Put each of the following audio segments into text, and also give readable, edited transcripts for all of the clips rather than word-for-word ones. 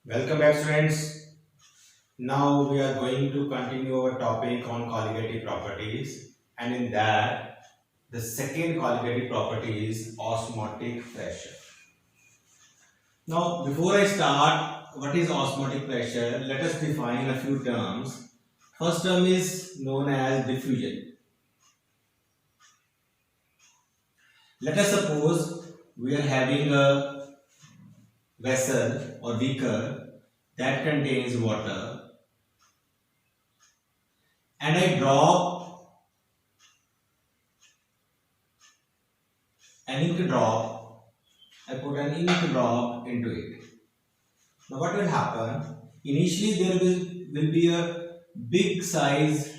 Welcome back, students. Now we are going to continue our topic on colligative properties, and in that, the second colligative property is osmotic pressure. Now, before I start, what is osmotic pressure? Let us define a few terms. First term is known as diffusion. Let us suppose we are having a vessel or beaker that contains water, and I drop an ink drop. I put an ink drop into it. Now what will happen? Initially there will be a big size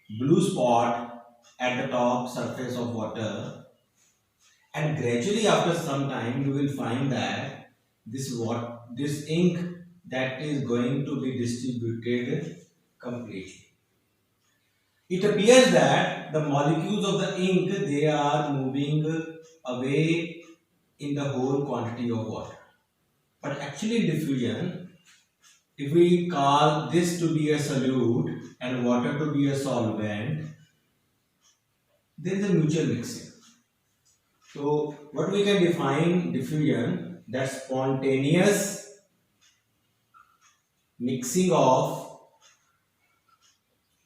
blue spot at the top surface of water, and gradually after some time you will find that this ink that is going to be distributed completely. It appears that the molecules of the ink, they are moving away in the whole quantity of water. But actually in diffusion, if we call this to be a solute and water to be a solvent, there is a mutual mixing. So what we can define diffusion, that spontaneous mixing of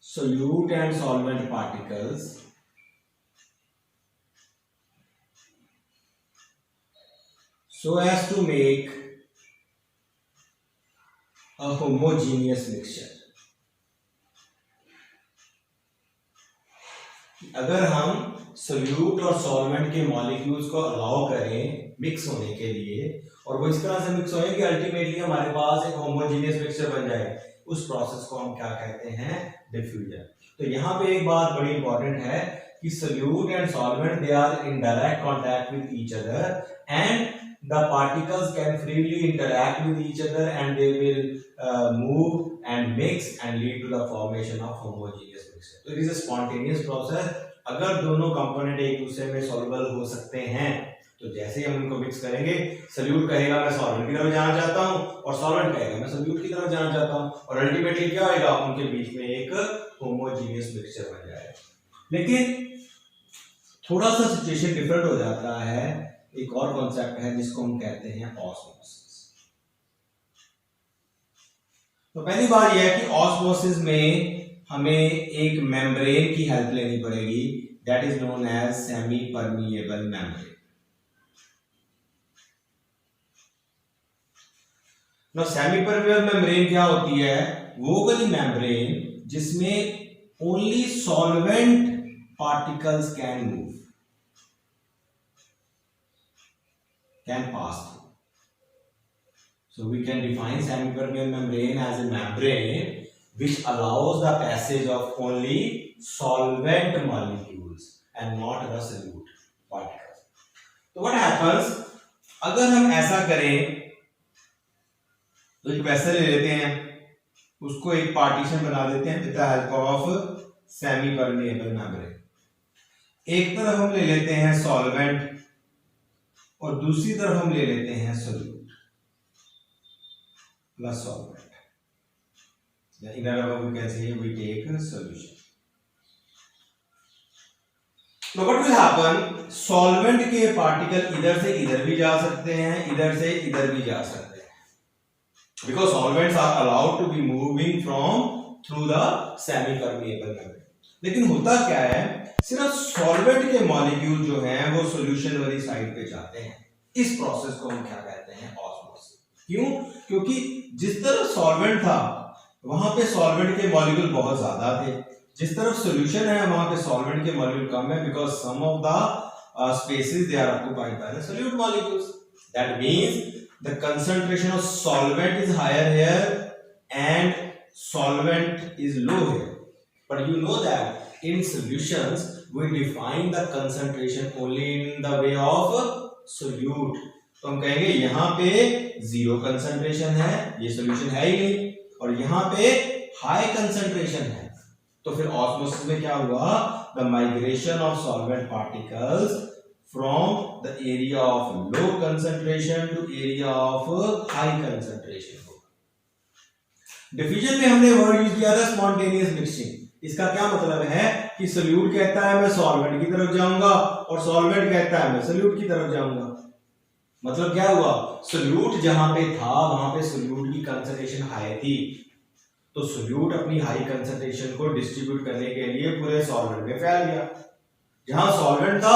solute and solvent particles so as to make a homogeneous mixture. अगर हम solute और solvent के molecules को allow करें mix होने के लिए, और वो इस तरह से मिक्स होए कि अल्टीमेटली हमारे पास एक होमोजेनियस मिक्सचर बन जाए, उस प्रोसेस को हम क्या कहते हैं? डिफ्यूजन। तो यहाँ पे एक बात बड़ी इंपॉर्टेंट है कि solute and solvent they are in direct contact with each other, and the particles can freely interact with each other, and they will move and mix and lead to the formation of homogeneous mixture. So it is a spontaneous process. अगर दोनों component एक दूसरे में soluble हो सकते हैं, तो जैसे ही हम उनको मिक्स करेंगे, सोल्यूट कहेगा मैं सॉल्वेंट की तरफ जाना चाहता हूं और सॉल्वेंट कहेगा मैं सोल्यूट की तरफ जाना चाहता हूं, और अल्टीमेटली क्या होगा? उनके बीच में एक होमोजेनियस मिक्सचर बन जाएगा। लेकिन थोड़ा सा सिचुएशन डिफरेंट हो जाता है। एक और कॉन्सेप्ट है जिसको हम कहते हैं ऑस्मोसिस। तो पहली बात यह है कि ऑस्मोसिस में हमें एक मेम्ब्रेन की हेल्प लेनी पड़ेगी, that is known as semi permeable membrane. ना सेमी परमिएबल मेम्ब्रेन क्या होती है? वो वाली मेम्ब्रेन जिसमें only solvent particles can move, can pass through. So we can define semi-permeable membrane as a membrane which allows the passage of only solvent molecules and not the solute particles. So what happens? अगर हम ऐसा करें तो एक vessel ले लेते हैं, उसको एक पार्टीशन बना देते हैं with the help of semi permeable membrane. एक तरफ हम ले लेते हैं सॉल्वेंट और दूसरी तरफ हम ले लेते हैं solute plus solvent. In other words we can say we take solution. Now what will happen? Solvent के पार्टिकल इधर से इधर भी जा सकते हैं, इधर से इधर भी जा सकते हैं, because solvents are allowed to be moving from through the semi permeable membrane. लेकिन होता क्या है? सिर्फ सॉल्वेंट के मॉलिक्यूल जो हैं वो सॉल्यूशन वाली साइड पे जाते हैं। इस प्रोसेस को हम क्या कहते हैं? ऑस्मोसिस। क्यों? क्योंकि जिस तरफ सॉल्वेंट था वहां पे सॉल्वेंट के मॉलिक्यूल बहुत ज्यादा थे, जिस तरफ सॉल्यूशन है वहां पे सॉल्वेंट के मॉलिक्यूल कम है, because some of the spaces they are occupied by the solute molecules. That means the concentration of solvent is higher here and solvent is low here. But you know that in solutions we define the concentration only in the way of solute. तो हम कहेंगे यहाँ पे zero concentration है, ये solution है ही नहीं, और यहाँ पे हाई कंसंट्रेशन है। तो फिर ऑस्मोसिस में क्या हुआ? The migration of solvent particles from the area of low concentration to area of high concentration. Diffusion में हमने वर्ड यूज किया था स्पॉन्टेनियस मिक्सिंग। इसका क्या मतलब है कि सोल्यूट कहता है मैं सॉल्वेंट की तरफ जाऊंगा और सॉल्वेंट कहता है मैं सोल्यूट की तरफ जाऊंगा। मतलब क्या हुआ, सोल्यूट जहां पे था वहां पे सोल्यूट की कंसंट्रेशन हाई थी, तो सोल्यूट अपनी हाई कंसंट्रेशन को डिस्ट्रीब्यूट करने के लिए पूरे सॉल्वेंट में फैल गया। जहां सॉल्वेंट था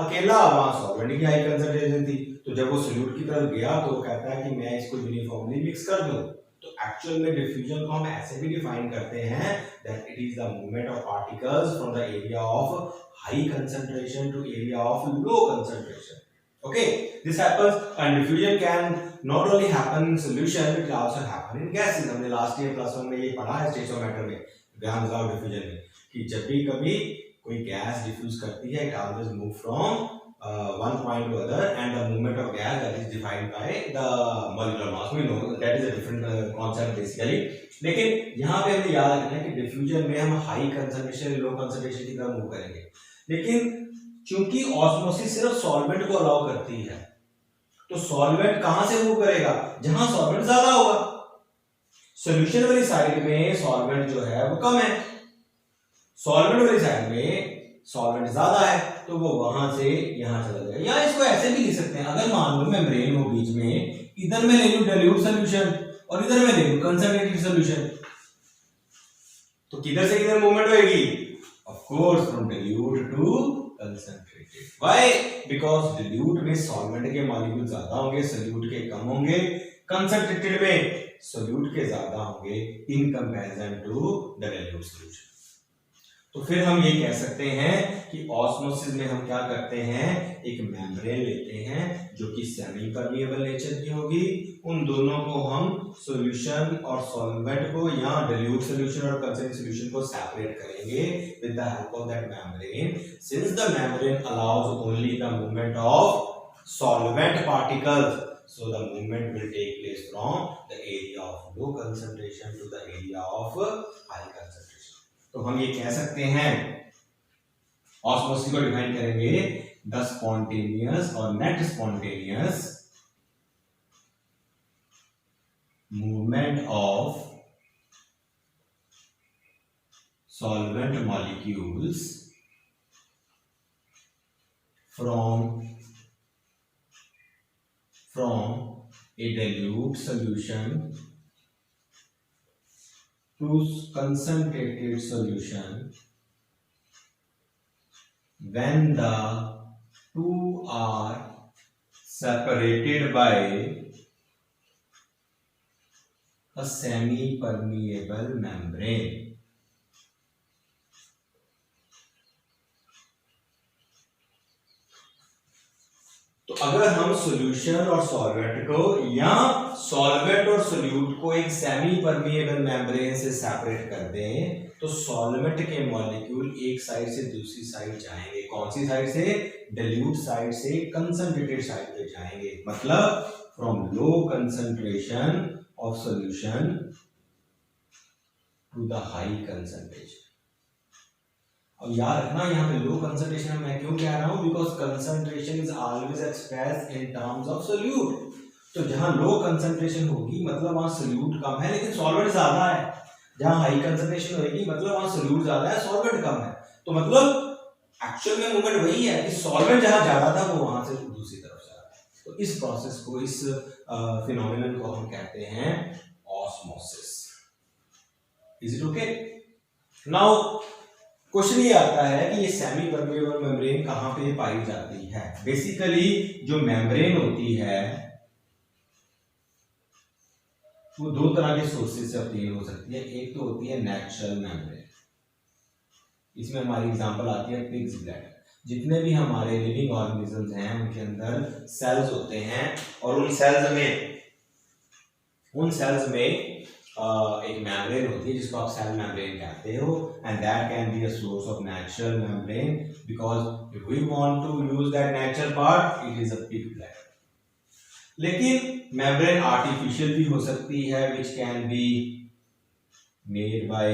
अकेला वहां सॉल्वेंट की हाई कंसंट्रेशन थी, तो जब वो सोल्यूट की तरफ गया तो वो कहता है कि मैं इसको यूनिफॉर्मली मिक्स कर दूं। तो एक्चुअल में डिफ्यूजन को हम ऐसे भी डिफाइन करते हैं that it is the movement of particles from the area of high concentration to area of low concentration. Okay, this happens and diffusion can not only happen in solution, it can also happen in gases. हमने last year plus one में ये पढ़ा है स्टेचोमीटर में, ग्राम law diffusion में, कि जब भी कभी कोई गैस डिफ्यूज करती है, it always move from one point to other, and the movement of gas that is defined by the molecular mass. We know that is a different concept basically. लेकिन यहाँ पे हमें याद रखना है कि डिफ्यूजन में हम हाई कंसंट्रेशन लो कंसंट्रेशन की तरफ मूव करेंगे, लेकिन क्योंकि ऑस्मोसिस सिर्फ सॉल्वेंट को अलाउ करती है, तो सॉल्वेंट कहां से मूव करेगा, जहां सॉल्वेंट ज्यादा होगा। सॉल्यूशन वाली साइड में सॉल्वेंट जो है वो कम है, सॉल्वेंट वाली साइड में सॉल्वेंट ज्यादा है, तो वो वहां से यहां चला जाएगा। या इसको ऐसे भी लिख सकते हैं, अगर मान लो मेम्ब्रेन हो बीच में, इधर मैं ले लूं डाइल्यूट सॉल्यूशन और इधर मैं ले लूं कंसंट्रेटेड सॉल्यूशन, तो किधर से किधर मूवमेंट होगी, of course from dilute to concentrated. Why, because dilute में सॉल्वेंट के मॉलिक्यूल ज्यादा होंगे, सोल्यूट के कम होंगे, कंसंट्रेटेड में सोल्यूट के ज्यादा होंगे in comparison to the dilute solution. तो फिर हम ये कह सकते हैं कि ऑस्मोसिस में हम क्या करते हैं, एक मेम्ब्रेन लेते हैं जो कि सेमी परमिएबल नेचर की होगी, उन दोनों को हम सॉल्यूशन और सॉल्वेंट को या डाइल्यूट सॉल्यूशन और कंसंट्रेटेड सॉल्यूशन को सेपरेट करेंगे with the help of that membrane. Since the membrane allows only the movement of solvent particles, so the movement will take place from the area of low concentration to the area of high concentration. तो हम ये कह सकते हैं, osmosis को define करेंगे the spontaneous और net spontaneous movement of solvent molecules from a dilute solution to concentrated solution when the two are separated by a semi-permeable membrane. तो अगर हम सॉल्यूशन और सॉल्वेंट को या सॉल्वेंट और सोल्यूट को एक सेमी परमिएबल मेम्ब्रेन से सेपरेट कर दें, तो सॉल्वेंट के मॉलिक्यूल एक साइड से दूसरी साइड जाएंगे। कौन सी साइड से, डाइल्यूट साइड से कंसंट्रेटेड साइड पे जाएंगे। मतलब from low concentration of solution to the high concentration. अब याद रखना यहाँ पे लो कंसंट्रेशन मैं क्यों कह रहा हूँ, because concentration is always expressed in terms of solute. तो जहां लो कंसंट्रेशन होगी मतलब वहां सोल्यूट कम है लेकिन सॉल्वेंट ज्यादा है, जहां हाई कंसंट्रेशन होगी मतलब वहां सोल्यूट ज्यादा है सॉल्वेंट कम है। तो मतलब एक्चुअल में मूवमेंट वही है कि सॉल्वेंट जहां ज्यादा था वो वहां से दूसरी तरफ जा रहा है। तो इस प्रोसेस को, इस फिनोमेनन को हम कहते हैं osmosis. Is it okay? Now question ये आता है कि ये सेमी परमिएबल मेम्ब्रेन कहां पे पाई जाती है। बेसिकली जो मेम्ब्रेन होती है वो दो तरह के सोर्सेज से ऑब्टेन हो सकती है। एक तो होती है नेचुरल मेम्ब्रेन, इसमें हमारी एग्जांपल आती है पिग्स ब्लैडर। जितने भी हमारे लिविंग ऑर्गेनिजम्स हैं उनके अंदर सेल्स होते हैं और उन सेल्स में एक मेम्ब्रेन होती है जिसको आप सेल मेम्ब्रेन कहते हो, and that can be a source of natural membrane because if we want to use that natural part it is a pig bladder. लेकिन मेम्ब्रेन आर्टिफिशियल भी हो सकती है which can be made by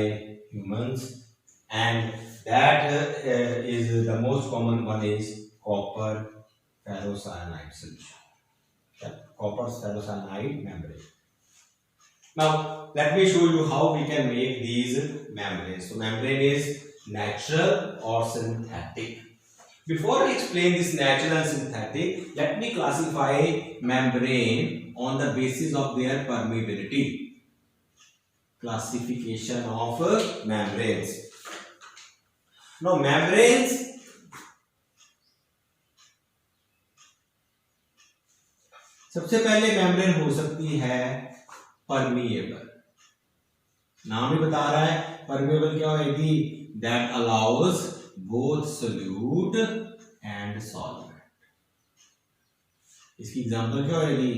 humans, and that is the most common one is copper ferrocyanide solution, copper ferrocyanide membrane. Now let me show you how we can make these membranes. So membrane is natural or synthetic. Before I explain this natural and synthetic, let me classify membrane on the basis of their permeability. Classification of membranes. Now membranes सबसे पहले membrane हो सकती है permeable. नाम ही बता रहा है permeable क्या होगी, that allows both solute and solvent. इसकी एग्जांपल क्या होगी,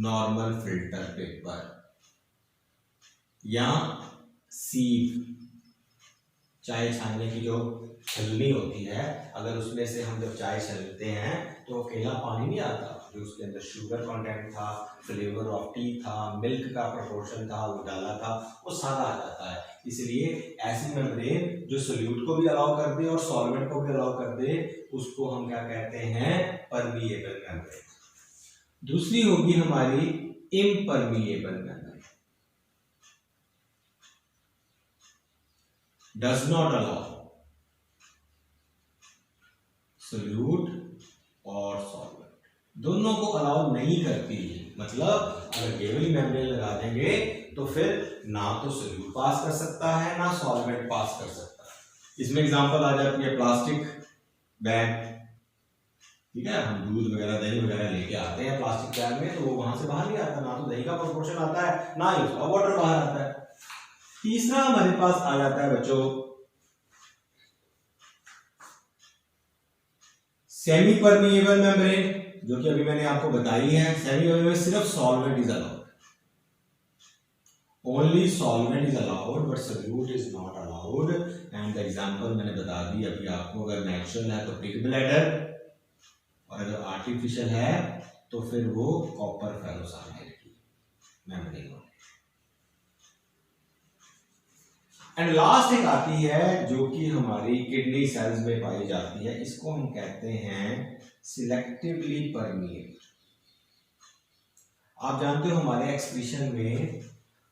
नॉर्मल फिल्टर पेपर या सीप. चाय छानने की जो छलनी होती है, अगर उसमें से हम जब चाय छलते हैं तो अकेला पानी नहीं आता, जो उसके अंदर शुगर कंटेंट था, फ्लेवर ऑफ टी था, मिल्क का प्रोपोर्शन था, वो डाला था, वो सारा आ जाता है. इसलिए ऐसी मेम्ब्रेन जो सोल्यूट को भी अलाउ कर दे और सॉल्वेंट को भी अलाउ कर दे, उसको हम क्या कहते हैं, परमिएबल मेम्ब्रेन. दूसरी होगी हमारी impermeable membrane. Does not allow solute और सॉल्वेंट, दोनों को अलाउ नहीं करती है. मतलब अगर केवल मेम्ब्रेन लगा देंगे तो फिर ना तो सोल्यूट पास कर सकता है ना सॉल्वेंट पास कर सकता है. इसमें एग्जांपल आ जाती है प्लास्टिक बैग. ठीक है, हम दूध वगैरह दही वगैरह लेके आते हैं प्लास्टिक बैग में, तो वो वहां से बाहर नहीं आता, ना तो दही का प्रोपोर्शन आता है ना ही उसका वाटर बाहर आता है. तीसरा हमारे पास आ जाता है बच्चों सेमी परमिएबल मेम्ब्रेन, जो कि अभी मैंने आपको बताई है. सेमी परमिएबल में सिर्फ solvent is allowed, only solvent is allowed but solute is not allowed. And the example मैंने बता दी अभी आपको. अगर नेचुरल है तो पिग ब्लैडर, और अगर आर्टिफिशियल है तो फिर वो कॉपर फेरोसाइनाइड की मेम्ब्रेन. एंड लास्ट एक आती है जो कि हमारी किडनी सेल्स में पाई जाती है, इसको हम कहते हैं सिलेक्टिवली परमिएबल. आप जानते हो हमारे एक्सक्रीशन में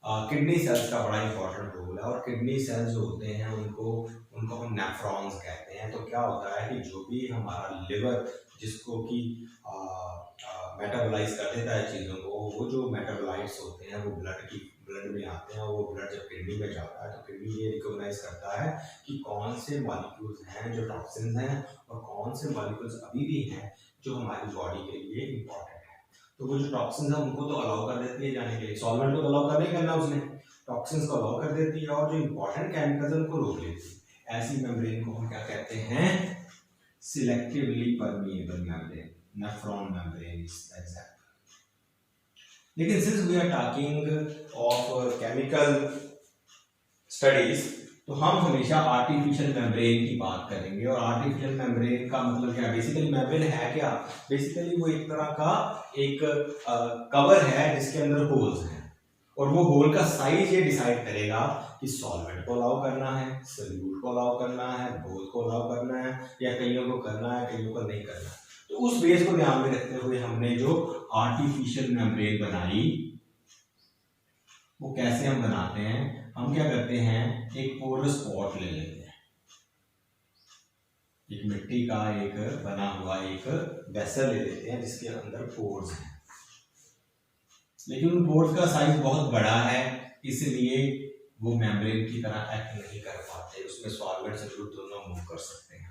किडनी सेल्स का बड़ा इंपॉर्टेंट रोल है, और किडनी सेल्स जो होते हैं उनको हम नेफ्रॉन्स कहते हैं. तो क्या होता है कि जो भी हमारा लिवर जिसको कि मेटाबोलाइज कर देता है चीज़ों को, वो जो मेटाबोलाइट्स होते हैं वो ब्लड में आते हैं. वो ब्लड जब किडनी में जाता है तो किडनी ये रिकॉग्नाइज करता है कि कौन से मॉलिक्यूल्स हैं जो टॉक्सिन्स हैं और कौन से मॉलिक्यूल्स अभी भी हैं जो हमारी बॉडी के लिए इंपॉर्टेंट है. तो वो जो टॉक्सिन्स हैं उनको तो अलाउ कर देती है जाने के लिए, सॉल्वेंट को तो अलाउ कर नहीं करना उसने, टॉक्सिन्स को अलाउ कर देती है, और जो इंपॉर्टेंट केमिकल्स हैं उनको रोक लेती है. ऐसी मेम्ब्रेन को हम क्या कहते हैं, selectively permeable membrane, nephron membrane is example. लेकिन since we are talking of chemical studies, तो हम हमेशा आर्टिफिशियल मेम्ब्रेन की बात करेंगे. और आर्टिफिशियल मेम्ब्रेन का मतलब क्या, बेसिकली मेम्ब्रेन है क्या, बेसिकली वो एक तरह का एक कवर है जिसके अंदर होल्स हैं, और वो होल का साइज ये डिसाइड करेगा कि सॉल्वेंट को अलाउ करना है, सोल्यूट को अलाउ करना है, बोथ को अलाउ करना है, या कईयों को करना है कईयों को नहीं करना है. तो उस बेस को ध्यान में रखते हुए हमने जो आर्टिफिशियल मेम्ब्रेन बनाई, वो कैसे हम बनाते हैं, हम क्या करते हैं, एक पोरस पॉट ले लेते हैं, एक मिट्टी का एक बना हुआ एक वेसल ले लेते हैं जिसके अंदर पोर्स हैं. लेकिन उन पोर्स का साइज बहुत बड़ा है, इसलिए वो मेम्ब्रेन की तरह एक्ट नहीं कर पाते, उसमें सॉल्वेंट सोल्यूट दोनों मूव कर सकते हैं.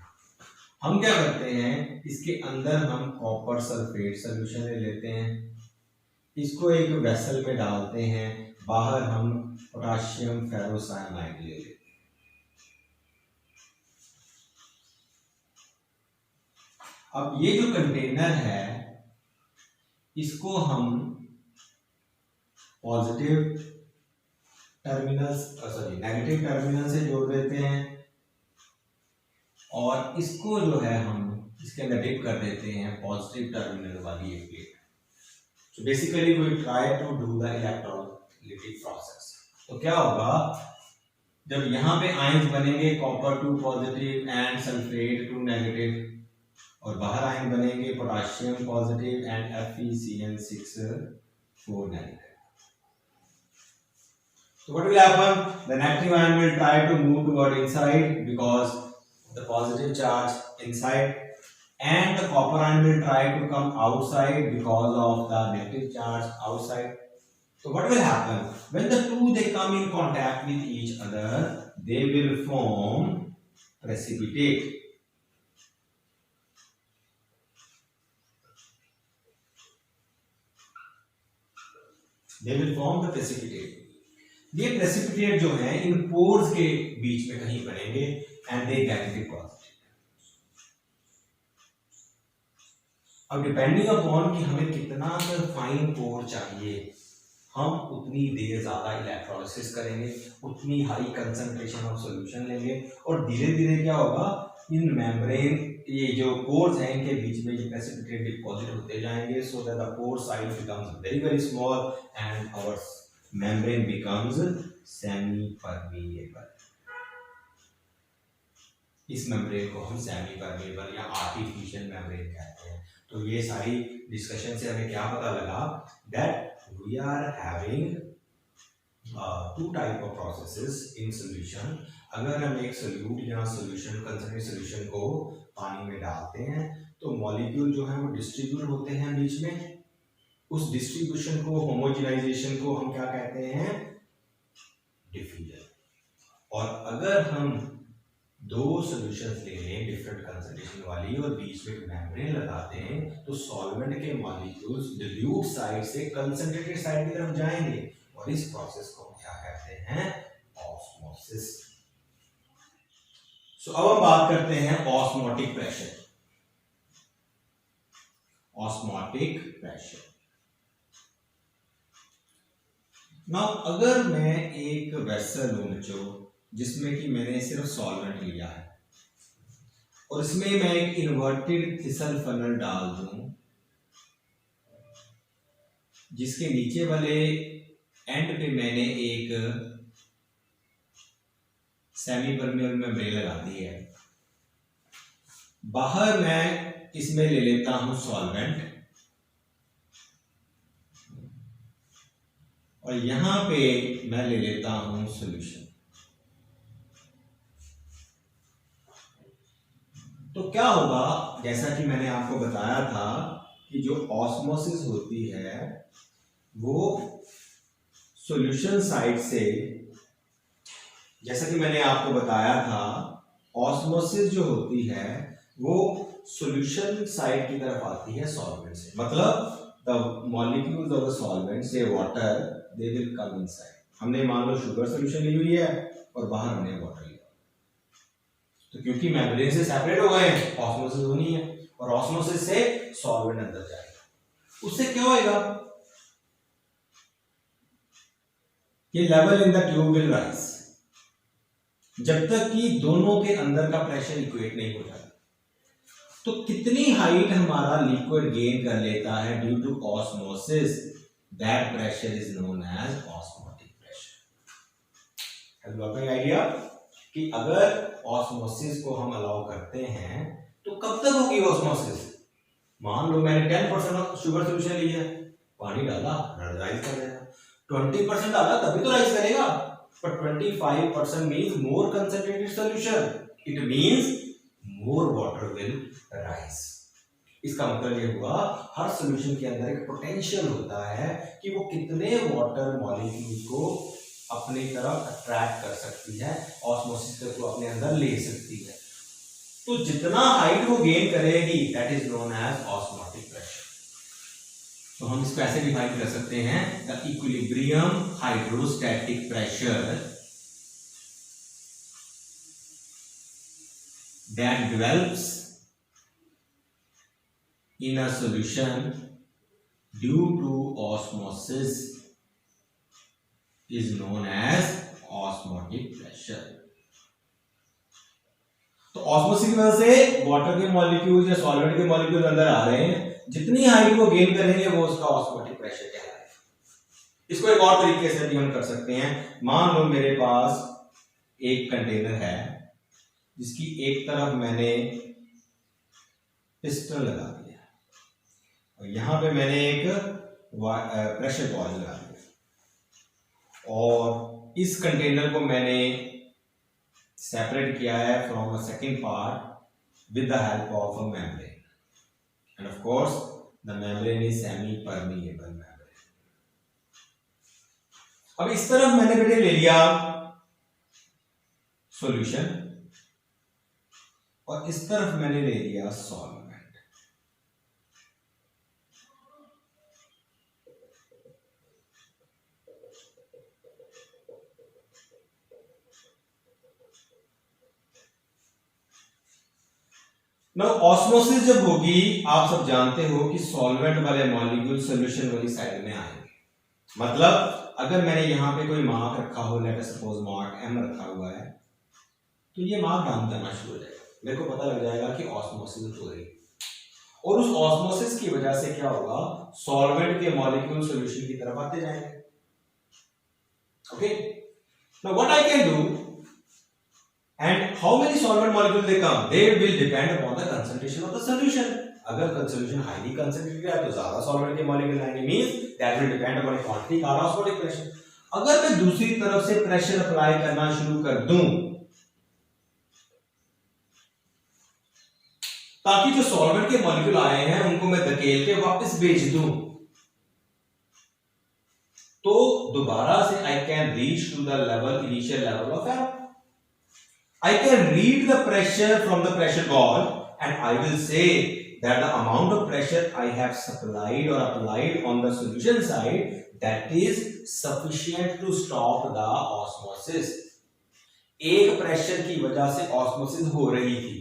हम क्या करते हैं, इसके अंदर हम कॉपर सल्फेट सोल्यूशन ले लेते हैं, इसको एक वेसल में डालते हैं, बाहर हम पोटेशियम फेरोसाइनाइड ले लेते हैं. अब ये जो कंटेनर है इसको हम पॉजिटिव नेगेटिव टर्मिनल से जोड़ देते हैं, और इसको जो है हम इसके अंदर डिप कर देते हैं पॉजिटिव टर्मिनल वाली एक plate. So basically we try to do the electrolytic process. तो क्या होगा, जब यहाँ पे आयंस बनेंगे copper 2 positive and sulphate 2 negative, और बाहर आयन बनेंगे potassium positive and FeCN6 4 negative. So what will happen? The negative ion will try to move toward inside because the positive charge inside, and the copper ion will try to come outside because of the negative charge outside. So what will happen? When the two they come in contact with each other, they will form precipitate. They will form the precipitate. ये precipitate जो है इन pores के बीच में कहीं बनेंगे and they get deposit. अब depending upon कि हमें कितना फाइन पोर चाहिए, हम उतनी देर ज्यादा इलेक्ट्रोलिसिस करेंगे, उतनी हाई कंसंट्रेशन ऑफ सॉल्यूशन लेंगे, और धीरे धीरे क्या होगा, इन मेम्ब्रेन ये जो पोर्स हैं इनके बीच में ये प्रेसिपिटेट डिपॉजिट होते जाएंगे, so that the pore size becomes very very small and our membrane becomes semi permeable. इस मेम्ब्रेन को हम सेमी परमेबल या आर्टिफिशियल मेम्ब्रेन कहते हैं. तो ये सारी डिस्कशन से हमें क्या पता लगा, that we are having two type of processes in solution. अगर हम एक सोल्यूट या सॉल्यूशन कंसंट्रेटेड सॉल्यूशन को पानी में डालते हैं तो मॉलिक्यूल जो है वो डिस्ट्रीब्यूट होते हैं बीच में. उस डिस्ट्रीब्यूशन को, होमोजेनाइजेशन को हम क्या कहते हैं, डिफ्यूजन. और अगर हम दो सॉल्यूशंस ले लें डिफरेंट कंसंट्रेशन वाली और बीच में मेम्ब्रेन लगाते हैं तो सॉल्वेंट के मॉलिक्यूल्स डिल्यूट साइड से कंसंट्रेटेड साइड की तरफ जाएंगे, और इस प्रोसेस को हम क्या कहते हैं, ऑस्मोसिस. सो अब हम बात करते हैं osmotic pressure. Osmotic pressure. Now अगर मैं एक वेसल लूं बच्चों जिसमें कि मैंने सिर्फ सॉल्वेंट लिया है और इसमें मैं एक इन्वर्टेड थिसल फनल डाल दूं जिसके नीचे वाले एंड पे मैंने एक सेमी परमेबल मेम्ब्रेन लगा दी है, बाहर मैं इसमें ले लेता हूं सॉल्वेंट और यहां पे मैं ले लेता हूं सॉल्यूशन. तो क्या होगा, जैसा कि मैंने आपको बताया था कि जो ऑस्मोसिस होती है वो सॉल्यूशन साइड से, जैसा कि मैंने आपको बताया था ऑस्मोसिस जो होती है वो सॉल्यूशन साइड की तरफ आती है सॉल्वेंट से. मतलब the molecules of the solvent say water, they will come inside. हमने मान लो शुगर सॉल्यूशन ली हुई है और बाहर हमने वाटर लिया, तो क्योंकि मेम्ब्रेन से सेपरेट हो गए हैं ऑस्मोसिस होनी है और ऑस्मोसिस से सॉल्वेंट अंदर जाएगा. उससे क्या होएगा कि level in the tube will rise, जब तक कि दोनों के अंदर का प्रेशर इक्वेट नहीं हो जाता. तो कितनी हाइट हमारा लिक्विड गेन कर लेता है due to osmosis, that pressure is known as osmotic pressure. Have you got an idea कि अगर ऑस्मोसिस को हम अलाउ करते हैं तो कब तक होगी ऑस्मोसिस. मान लो मैंने 10% शुगर सॉल्यूशन लिया, पानी डाला, राइज कर देगा. 20% डाला तभी तो राइज करेगा, पर 25% means more concentrated solution, it means more water will rise. इसका मतलब ये हुआ हर सॉल्यूशन के अंदर एक पोटेंशियल होता है कि वो कितने वाटर मॉलिक्यूल को अपनी तरफ अट्रैक्ट कर सकती है, ऑस्मोसिस को अपने अंदर ले सकती है. तो जितना हाइट वो गेन करेगी that is known as osmotic pressure. तो हम इसको ऐसे डिफाइन कर सकते हैं, the equilibrium hydrostatic pressure that develops in a solution due to osmosis is known as osmotic pressure. तो ऑस्मोसिस की वजह से वाटर के मॉलिक्यूल या सॉल्वेंट के मॉलिक्यूल अंदर आ रहे हैं, जितनी हाइट को गेन करेंगे वो उसका ऑस्मोटिक प्रेशर कहलाएगा. इसको एक और तरीके से भी हम कर सकते हैं. मान लो मेरे पास एक कंटेनर है जिसकी एक तरफ मैंने पिस्टन लगा दिया और यहां पे मैंने एक प्रेशर कॉइल लगा दिया और इस कंटेनर को मैंने सेपरेट किया है from a second part with the help of a membrane, end of course the membrane is semi permeable membrane. अब इस तरफ मैंने बेटे ले लिया सॉल्यूशन और इस तरफ मैंने ले लिया सॉल्वेंट। ना ऑस्मोसिस जब होगी आप सब जानते हो कि सॉल्वेंट वाले मॉलिक्यूल सॉल्यूशन वाली साइड में आएंगे। मतलब अगर मैंने यहां पे कोई मार्क रखा हो, let us suppose mark M रखा हुआ है, तो ये मार्क डाउन करना शुरू हो जाएगा, मेरे को पता लग जाएगा कि ऑस्मोसिस हो रही है। और उस ऑस्मोसिस की वजह से क्या होगा, सॉल्वेंट के मॉलिक्यूल सॉल्यूशन की तरफ आते जाएंगे। Okay, now what I can do and how many solvent molecule they come, they will depend upon the concentration of the solution. अगर solution highly concentrated है तो ज्यादा solvent के molecule आएंगे, means that will depend upon quantity का osmotic pressure। अगर मैं दूसरी तरफ से pressure apply करना शुरू कर दूं ताकि जो solvent के molecule आए हैं उनको मैं धकेल के वापस भेज दूं, तो दोबारा से I can reach to the level, initial level of air। I can read the pressure from the pressure gauge and I will say that the amount of pressure I have supplied or applied on the solution side, that is sufficient to stop the osmosis। एक pressure की वजह से osmosis हो रही थी,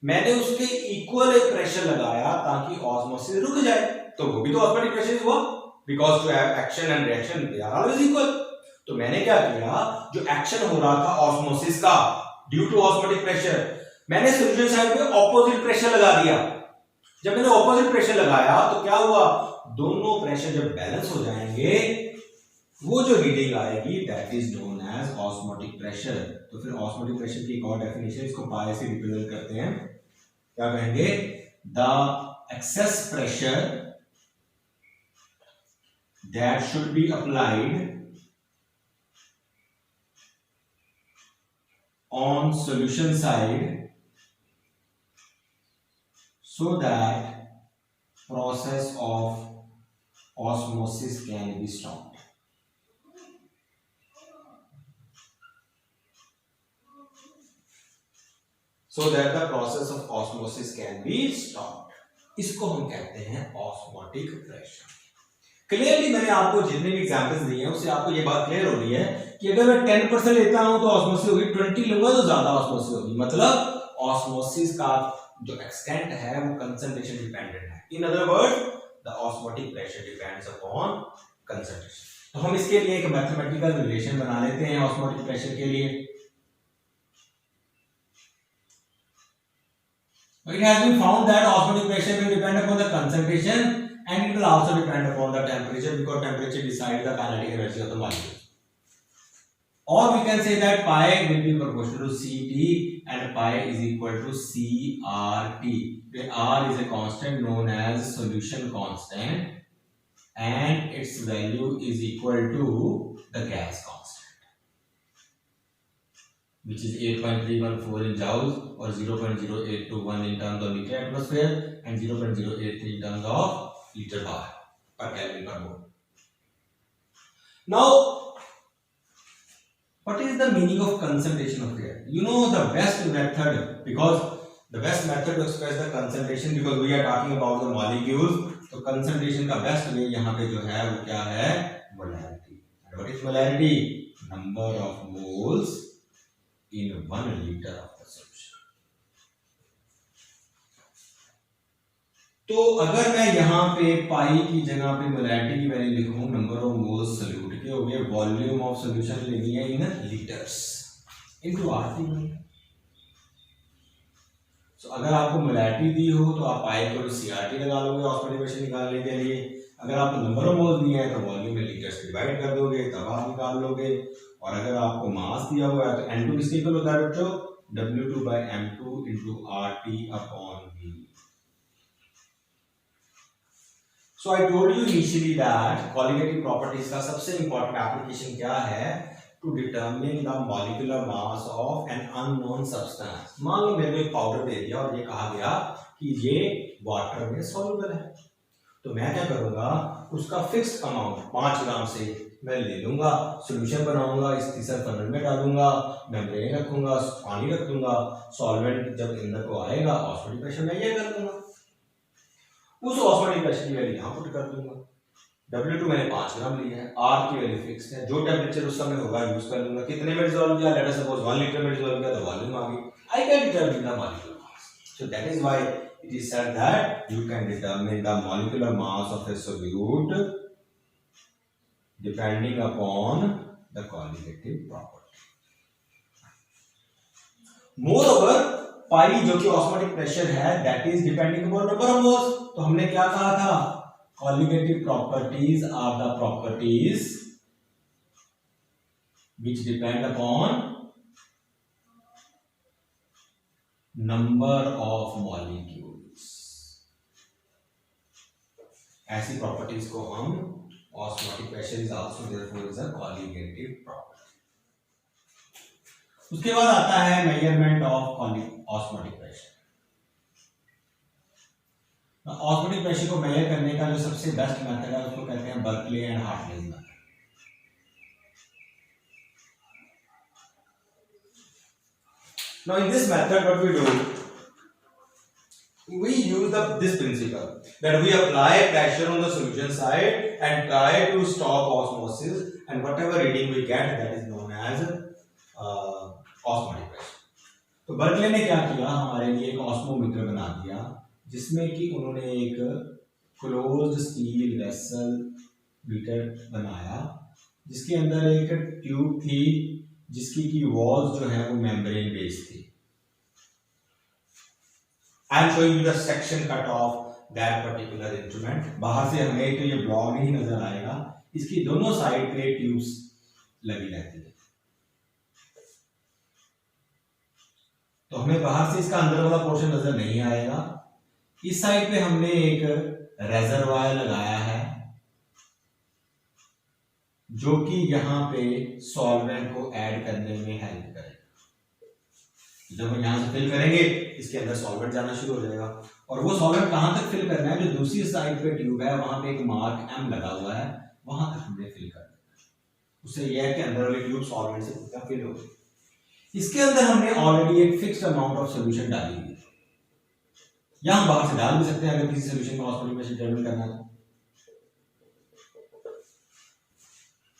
मैंने उसके equal एक प्रेशर लगाया ताकि ऑस्मोसिस रुक जाए, तो वो भी तो ऑस्मोटिक प्रेशर हुआ, because to have action and reaction they are always equal. तो मैंने क्या किया, जो एक्शन हो रहा था ऑस्मोसिस का ड्यू टू ऑस्मोटिक प्रेशर, मैंने सॉल्यूशन साइड पे ऑपोजिट प्रेशर लगा दिया। जब मैंने ऑपोजिट प्रेशर लगाया तो क्या हुआ, दोनों प्रेशर जब बैलेंस हो जाएंगे वो जो रीडिंग आएगी that is known as osmotic pressure. तो फिर ऑस्मोटिक प्रेशर की एक और डेफिनेशन, इसको पाई से रिप्रेजेंट करते हैं, क्या कहेंगे, the excess pressure that should be applied on solution side so that process of osmosis can be stopped। so that the process of osmosis can be stopped, इसको हम कहते हैं ऑस्मोटिक प्रेशर। क्लियरली मैंने आपको जितने भी एग्जांपल्स दिए हैं उससे आपको ये बात क्लियर हो रही है कि अगर मैं 10% लेता हूं तो ऑस्मोसिस होगी, 20 लूंगा तो ज्यादा ऑस्मोसिस होगी। मतलब ऑस्मोसिस का जो एक्सटेंट है वो कंसंट्रेशन डिपेंडेंट है। In other word the osmotic pressure depends upon concentration. तो हम इसके लिए एक मैथमेटिकल रिलेशन बना लेते हैं ऑस्मोटिक प्रेशर के लिए। It has been found that osmotic pressure will depend upon the concentration and it will also depend upon the temperature, because temperature decides the kinetic energy of the molecule। Or we can say that pi will be proportional to Ct and pi is equal to CRT, where R is a constant known as solution constant and its value is equal to the gas constant, which is 8.314 in joules or 0.0821 in terms of liter atmosphere and 0.083 in terms of liter bar per Kelvin per mole। Now, what is the meaning of concentration of air? You know the best method, because the best method to express the concentration, because we are talking about the molecules, तो concentration का best way यहाँ पे जो है वो क्या है, molarity। And what is molarity? Number of moles in 1 liter of the solution। तो अगर मैं यहाँ पे पाई की जगह पे मोलैरिटी की वैल्यू लिखूं, नंबर ऑफ मोल्स सॉल्यूट के हो गए, वॉल्यूम ऑफ सॉल्यूशन लेनी है इन लीटर्स इनटू आरटी। सो अगर आपको मोलैरिटी दी हो तो आप पाई को सीआरटी लगा लोगे ऑस्मोटिक प्रेशर निकालने के लिए। अगर आपको नंबर ऑफ मोल्स दिए हैं तो वॉल्यूम में लीटर्स डिवाइड कर दोगे तब आप निकाल लोगे। और अगर आपको मास दिया हुआ है तो N2 किसके इक्वल होता है बच्चों, W2 by M2 into RT upon V। So I told you initially that qualitative properties का सबसे important application क्या है, to determine the molecular mass of an unknown substance. मान लो मेरे को एक पाउडर दे दिया और ये कहा गया कि ये वाटर में सॉल्युबल है, तो मैं क्या करूंगा, उसका फिक्स्ड अमाउंट 5 ग्राम से मैं ले लूंगा, सॉल्यूशन बनाऊंगा, इस तीसरे फनल में डालूंगा, मेम्ब्रेन रखूंगा, पानी रख दूंगा, सॉल्वेंट जब अंदर को आएगा ऑस्मोटिक प्रेशर मैं ये कर दूंगा, उस ऑस्मोटिक प्रेशर की वैल्यू यहाँ पुट कर दूंगा। W2 मैंने 5 ग्राम लिया है, R की वैल्यू फिक्स है, जो टेम्परेचर उस समय होगा यूज कर लूंगा। कितने में डिसॉल्व किया, लेट अस सपोज 1 लीटर में डिसॉल्व किया तो वॉल्यूम आ गई। I can determine the molecular mass, so that is why it is said that you can determine the molecular mass of a solute depending upon the colligative property. Moreover, पाई जो कि osmotic pressure है that is depending upon number of moles. तो हमने क्या कहा था, colligative properties are the properties which depend upon number of molecules. ऐसी properties को हम osmotic pressure is also therefore is a colligative property. उसके बाद आता है measurement of osmotic pressure. Osmotic pressure को मेजर करने का जो सबसे बेस्ट मेथड है उसको कहते हैं Berkeley and Hartley's method. Now in this method what we do, we use this principle that we apply pressure on the solution side and try to stop osmosis, and whatever reading we get that is known as osmotic pressure. तो Berkeley ने क्या किया, हमारे लिए एक osmometer बना दिया जिसमें कि उन्होंने एक क्लोज्ड स्टील वेसल मीटर बनाया जिसके अंदर एक ट्यूब थी जिसकी की वॉल्स जो है वो मेम्ब्रेन बेस्ड थी। I am showing you the section cut off that particular instrument. बाहर से हमें तो ये ब्लॉक नहीं नजर आएगा, इसकी दोनों साइड पे ट्यूब्स लगी रहती है, तो हमें बाहर से इसका अंदर वाला पोर्शन नजर नहीं आएगा। इस साइड पे हमने एक रेजरवायर लगाया है जो कि यहाँ पे सॉल्वेंट को ऐड करने में हेल्प करेगा। जब हम यहाँ से फिल करेंगे इसके अंदर सॉल्वेंट जाना शुरू हो जाएगा, और वो सॉल्वेंट कहाँ तक फिल करना है, जो दूसरी साइड पे ट्यूब है वहां पे एक मार्क M लगा हुआ है, वहां तक हमने फिल करना है। उससे यह है कि अंदर वाली ट्यूब सॉल्वेंट से पूरा फिल हो गई। इसके अंदर हमने ऑलरेडी एक फिक्स्ड अमाउंट ऑफ सॉल्यूशन डाली हुई है, या हम बाहर से डाल भी सकते हैं अगर किसी सॉल्यूशन को ऑस्मोटिक प्रेशर डिटरमिन करना है।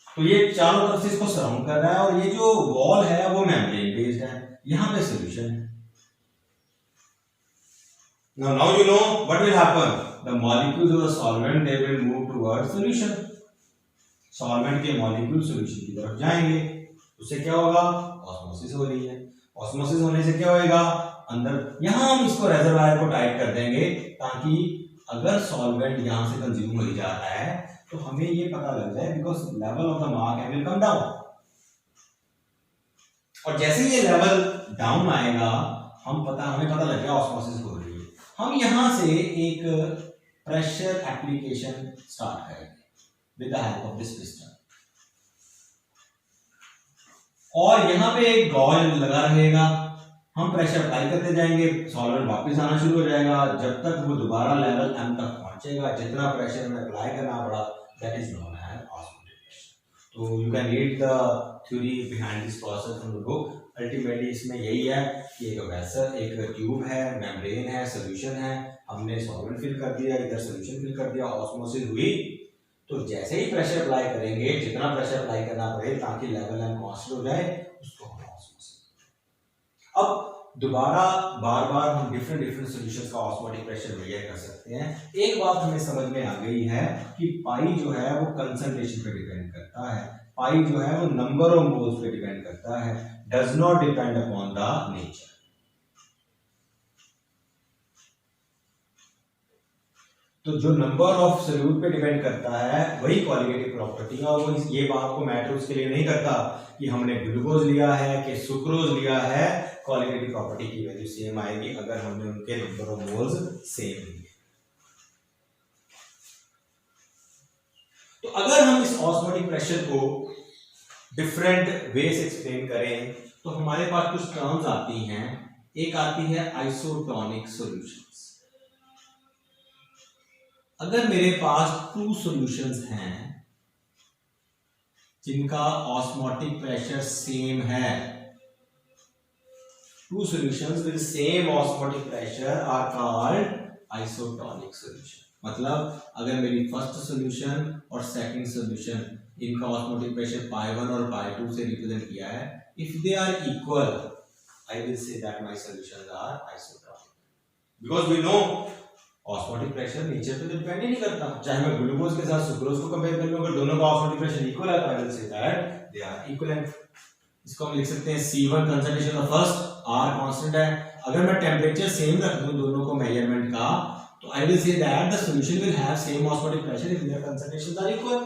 तो ये चारों तरफ से इसको सराउंड कर रहा है, और ये जो वॉल है वो मेम्ब्रेन बेस्ड है, यहां पे सॉल्यूशन है। now you know what will happen, the molecules of the solvent they will move towards solution. Solvent के मॉलिक्यूल सॉल्यूशन की तरफ जाएंगे, उससे क्या होगा, ऑस्मोसिस हो रही है। ऑस्मोसिस होने से क्या होएगा, अंदर यहां हम इसको रेजरवायर को टाइट कर देंगे ताकि अगर सॉल्वेंट यहां से कंज्यूम हो जा रहा है तो हमें ये पता लग जाए, because level of the mark will come down, और जैसे ये लेवल डाउन आएगा हमें पता लग गया ऑस्मोसिस हो रही है। हम यहां से एक प्रेशर एप्लीकेशन स्टार्ट करेंगे with the help of this piston, और यहां पे एक गॉल लगा रहेगा, हम प्रेशर अप्लाई करते जाएंगे, सॉल्वेंट वापस आना शुरू हो जाएगा जब तक वो दोबारा लेवल M तक पहुंचेगा। जितना प्रेशर हमें अप्लाई करना पड़ा that is known as osmotic pressure. तो you can read the theory behind this process from the book. Ultimately इसमें यही है कि एक वेसल, एक ट्यूब है, मेम्ब्रेन है, सॉल्यूशन है, हमने सॉल्वेंट फिल कर दिया, इधर सॉल्यूशन फिल कर दिया, ऑस्मोसिस हुई, तो जैसे ही प्रेशर अप्लाई करेंगे, जितना प्रेशर अप्लाई करना पड़े ताकि लेवल M कांस्टेंट हो जाए, उसको हम ऑस्मोसिस। अब दोबारा बार बार हम डिफरेंट सॉल्यूशंस का ऑस्मोटिक प्रेशर मेजर कर सकते हैं। एक बात हमें समझ में आ गई है कि पाई जो है वो कंसंट्रेशन पे डिपेंड करता है, पाई जो है वो नंबर ऑफ मोल्स पे डिपेंड करता है, does not depend upon the nature. तो जो नंबर ऑफ सॉल्यूट पे डिपेंड करता है वही क्वालिटेटिव प्रॉपर्टी है, और वो ये बात को मैटर उसके लिए नहीं करता कि हमने ग्लूकोज लिया है कि सुक्रोज लिया है, क्वालिटेटिव प्रॉपर्टी की वैल्यू सेम आएगी अगर हमने उनके नंबर ऑफ मोल्स सेम लिए। तो अगर हम इस ऑस्मोटिक प्रेशर को डिफरेंट वे से एक्सप्लेन करें तो हमारे पास कुछ टर्म्स आती हैं। एक आती है आइसोटोनिक सॉल्यूशंस। अगर मेरे पास टू सॉल्यूशंस हैं जिनका ऑस्मोटिक प्रेशर सेम है, two solutions with same osmotic pressure are called isotonic solution। मतलब अगर मेरी फर्स्ट सॉल्यूशन और सेकंड सॉल्यूशन इनका ऑस्मोटिक प्रेशर pi1 और pi2 से रिप्रेजेंट किया है, if they are equal I will say that my solutions are isotonic because we know osmotic pressure nature पे डिपेंड ही नहीं करता। चाहे मैं ग्लूकोज के साथ सुक्रोज को कंपेयर कर लूं, अगर दोनों का ऑस्मोटिक प्रेशर इक्वल है तो I will say that they are equivalent. इसको हम लिख सकते हैं C1 concentration of first, R constant है। अगर मैं टेंपरेचर सेम रख दूं दोनों को मेजरमेंट का तो I will say that the solution will have same osmotic pressure if their concentrations are equal.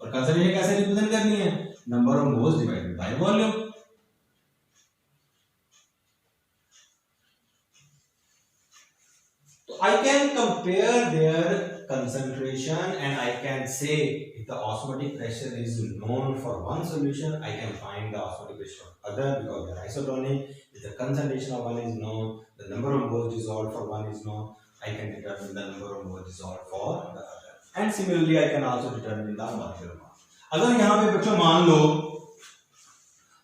और कंसंट्रेशन कैसे रिप्रेजेंट करनी है? Number of moles divided by volume. I can compare their concentration and I can say if the osmotic pressure is known for one solution, I can find the osmotic pressure of other because they are isotonic. If the concentration of one is known, the number of moles dissolved for one is known, I can determine the number of moles dissolved for the other. And similarly, I can also determine the molecular mass. अगर यहाँ पे बच्चों मान low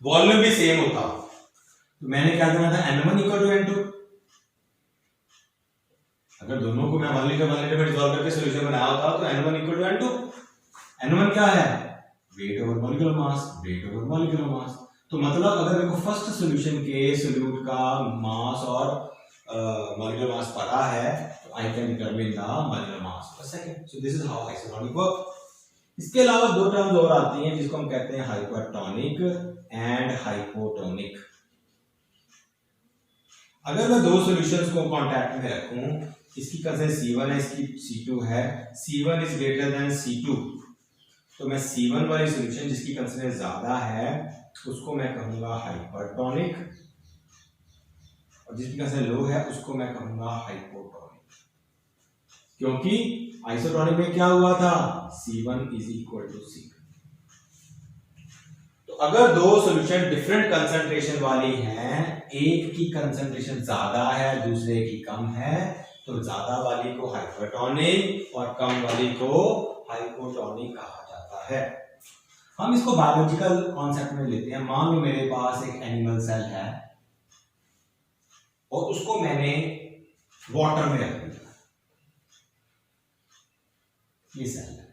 volume भी same होता तो मैंने क्या देना था N1 equal to N2। अगर दोनों को मैं 1 लीटर में डिसॉल्व करके सॉल्यूशन बनाया होता तो N1 equal to N2। N1 क्या है? Weight over molecular mass, weight over molecular mass. तो मतलब अगर मेरे को फर्स्ट सॉल्यूशन के सोल्यूट का मास और मॉलिक्यूलर मास पता है तो I can determine the molecular mass of the second. So this is how isotonic work. इसके अलावा दो टर्म्स और आती हैं जिसको हम कहते हैं हाइपरटोनिक एंड हाइपोटोनिक। अगर मैं दो सॉल्यूशंस को कांटेक्ट में रखूं, इसकी कंसेंट्रेशन C1 है, इसकी C2 है, C1 is greater than C2, तो मैं C1 वाली सॉल्यूशन जिसकी कंसेंट्रेशन ज्यादा है उसको मैं कहूंगा हाइपरटोनिक और जिसकी कंसेंट्रेशन लो है उसको मैं कहूंगा हाइपोटोनिक। क्योंकि आइसोटोनिक में क्या हुआ था? C1 is equal to C2। तो अगर दो सॉल्यूशन डिफरेंट कंसंट्रेशन वाली हैं, एक की कंसंट्रेशन ज्यादा है दूसरे की कम है, तो ज्यादा वाली को हाइपरटोनिक और कम वाली को हाइपोटोनिक कहा जाता है। हम इसको बायोलॉजिकल कॉन्सेप्ट में लेते हैं। मान लो मेरे पास एक एनिमल सेल है और उसको मैंने वाटर में रख दिया। ये सेल है,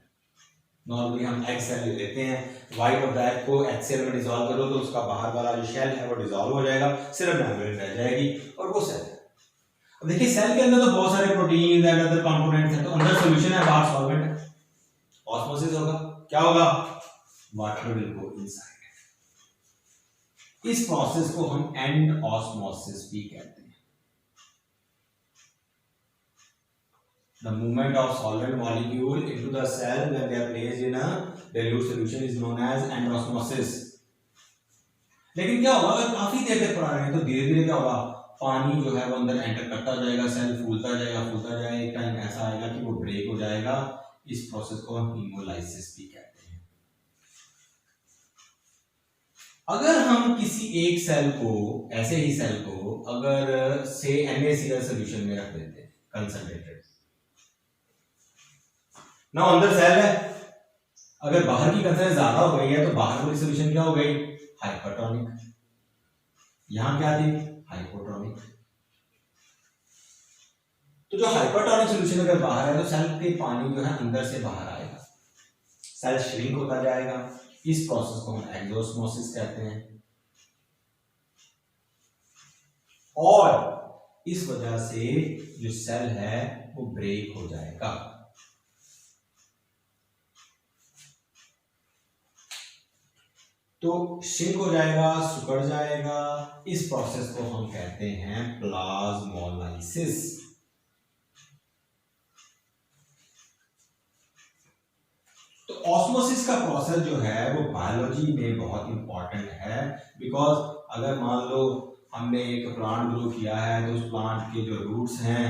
नॉर्मली हम एग सेल ले लेते हैं। व्हाइट ऑफ द एग को HCl में डिसॉल्व करो तो उसका बाहर वाला जो शेल है वो डिसॉल्व हो जाएगा, सिर्फ मेम्ब्रेन रह जाएगी और वो सेल है। अब देखिए सेल के अंदर तो बहुत सारे प्रोटीन एंड अदर कंपोनेंट्स हैं, तो अंदर सॉल्यूशन है, बाहर सॉल्वेंट है। ऑस्मोसिस होगा, क्या होगा? Water will go inside. इस प्रोसेस को हम एंड ऑस्मोसिस भी कहते हैं। The movement of solvent molecule into the cell when they are placed in a dilute solution is known as end osmosis। लेकिन क्या होगा अगर काफी देर तक पड़ा रहे तो धीरे धीरे क्या होगा? पानी जो है वो अंदर एंटर करता जाएगा, सेल फूलता जाएगा, एक टाइम ऐसा आएगा कि वो ब्रेक हो जाएगा। इस प्रोसेस को हम हीमोलाइसिस भी कहते हैं। अगर हम किसी एक सेल को, ऐसे ही सेल को अगर से NaCl सॉल्यूशन में रख देते हैं कंसंट्रेटेड, ना अंदर सेल है, अगर बाहर की कंसंट्रेशन ज्यादा हो गई है तो बाहर वाली सॉल्यूशन क्या हो गई? हाइपरटोनिक। यहां क्या थी? हाइपोटोनिक। तो जो हाइपरटोनिक सॉल्यूशन अगर बाहर है तो सेल के पानी जो है अंदर से बाहर आएगा, सेल श्रिंक होता जाएगा। इस प्रोसेस को हम एक्सोस्मोसिस कहते हैं और इस वजह से जो सेल है वो ब्रेक हो जाएगा। तो श्रिंक हो जाएगा, सिकुड़ जाएगा। इस प्रोसेस को हम कहते हैं प्लाज्मोलाइसिस। तो ऑस्मोसिस का प्रोसेस जो है वो बायोलॉजी में बहुत इंपॉर्टेंट है, बिकॉज अगर मान लो हमने एक प्लांट ग्रो किया है तो उस प्लांट के जो रूट्स हैं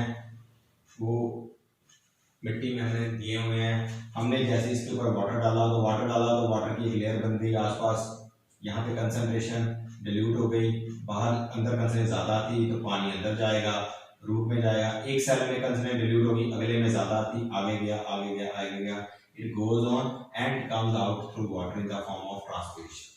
वो मिट्टी में हमने दिए हुए हैं, हमने जैसे इसके ऊपर वाटर डाला तो वाटर की एक लेयर बन गई आसपास, यहाँ पे कंसंट्रेशन डिल्यूट हो गई, बाहर अंदर कंसंट्रेशन ज़्यादा थी तो पानी अंदर जाएगा, रूट में जाएगा, एक सेल में कंसंट्रेशन डिल्यूट होगी, अगले में ज़्यादा थी, आगे गया, it goes on and comes out through water in the form of transpiration.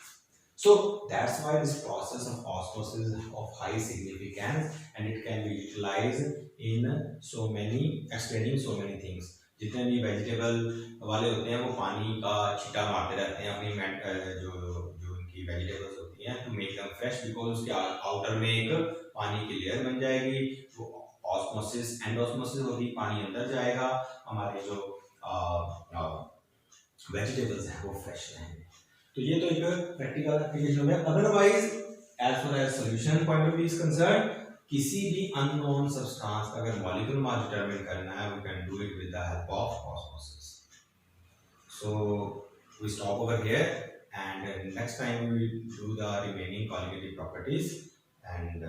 So that's why this process of osmosis is of high significance and it can be utilized in so many, explaining so many things. जितने भी vegetable वाले होते हैं वो पानी का छिटा मारते रहते हैं अपनी जो जो उनकी वेजिटेबल्स होती हैं to make them fresh, because उसके आउटर में एक पानी की लेयर बन जाएगी, वो ऑस्मोसिस एंडोस्मोसिस होगी, पानी अंदर जाएगा, हमारे जो वेजिटेबल्स हैं वो फ्रेश रहेंगे। तो ये तो एक प्रैक्टिकल एप्लीकेशन हो गया। Otherwise as far as solution point of view is concern, किसी भी अननोन सब्सटेंस का अगर मॉलिक्यूल मास डिटरमिन करना है we can do it with the help of osmosis. So we stop over here and next time we will do the remaining qualitative properties and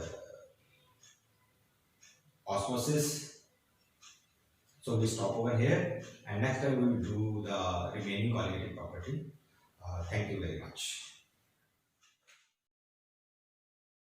osmosis. So we stop over here and next time we will do the remaining qualitative property. Thank you very much.